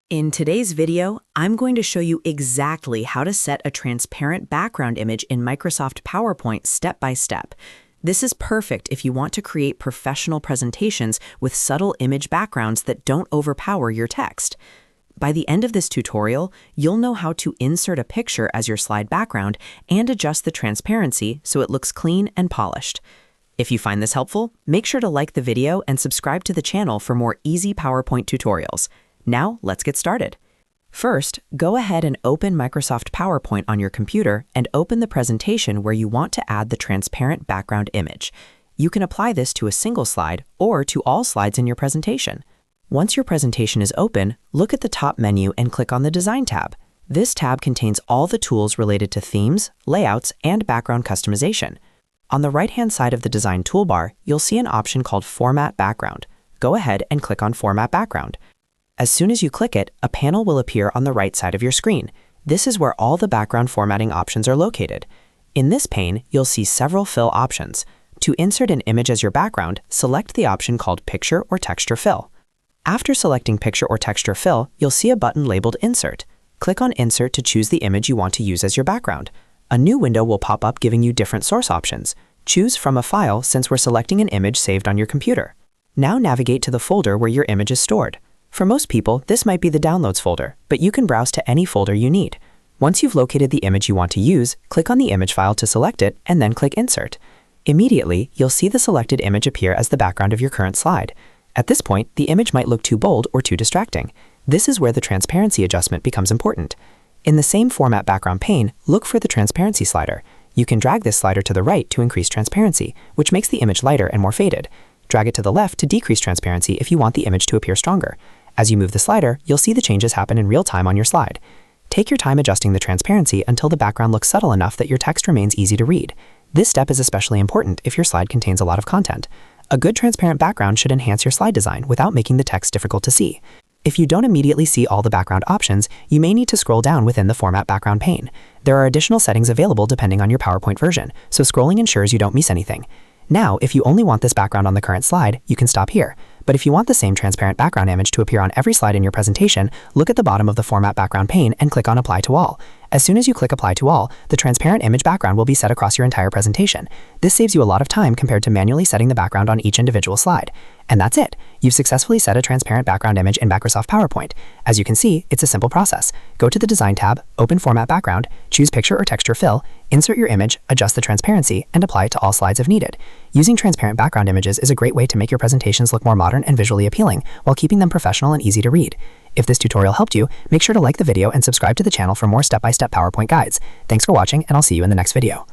In today's video, I'm going to show you exactly how to set a transparent background image in Microsoft PowerPoint step by step. This is perfect if you want to create professional presentations with subtle image backgrounds that don't overpower your text. By the end of this tutorial, you'll know how to insert a picture as your slide background and adjust the transparency so it looks clean and polished. If you find this helpful, make sure to like the video and subscribe to the channel for more easy PowerPoint tutorials. Now, let's get started. First, go ahead and open Microsoft PowerPoint on your computer and open the presentation where you want to add the transparent background image. You can apply this to a single slide or to all slides in your presentation. Once your presentation is open, look at the top menu and click on the Design tab. This tab contains all the tools related to themes, layouts, and background customization. On the right-hand side of the Design toolbar, you'll see an option called Format Background. Go ahead and click on Format Background. As soon as you click it, a panel will appear on the right side of your screen. This is where all the background formatting options are located. In this pane, you'll see several fill options. To insert an image as your background, select the option called Picture or Texture Fill. After selecting Picture or Texture Fill, you'll see a button labeled Insert. Click on Insert to choose the image you want to use as your background. A new window will pop up giving you different source options. Choose from a file since we're selecting an image saved on your computer. Now navigate to the folder where your image is stored. For most people, this might be the Downloads folder, but you can browse to any folder you need. Once you've located the image you want to use, click on the image file to select it and then click Insert. Immediately, you'll see the selected image appear as the background of your current slide. At this point, the image might look too bold or too distracting. This is where the transparency adjustment becomes important. In the same Format Background pane, look for the transparency slider. You can drag this slider to the right to increase transparency, which makes the image lighter and more faded. Drag it to the left to decrease transparency if you want the image to appear stronger. As you move the slider, you'll see the changes happen in real time on your slide. Take your time adjusting the transparency until the background looks subtle enough that your text remains easy to read. This step is especially important if your slide contains a lot of content. A good transparent background should enhance your slide design without making the text difficult to see. If you don't immediately see all the background options, you may need to scroll down within the Format Background pane. There are additional settings available depending on your PowerPoint version, so scrolling ensures you don't miss anything. Now, if you only want this background on the current slide, you can stop here. But if you want the same transparent background image to appear on every slide in your presentation, look at the bottom of the Format Background pane and click on Apply to All. As soon as you click Apply to All, the transparent image background will be set across your entire presentation. This saves you a lot of time compared to manually setting the background on each individual slide. And that's it. You've successfully set a transparent background image in Microsoft PowerPoint. As you can see, it's a simple process. Go to the Design tab, open Format Background, choose Picture or Texture Fill, insert your image, adjust the transparency, and apply it to all slides if needed. Using transparent background images is a great way to make your presentations look more modern and visually appealing while keeping them professional and easy to read. If this tutorial helped you, make sure to like the video and subscribe to the channel for more step-by-step PowerPoint guides. Thanks for watching, and I'll see you in the next video.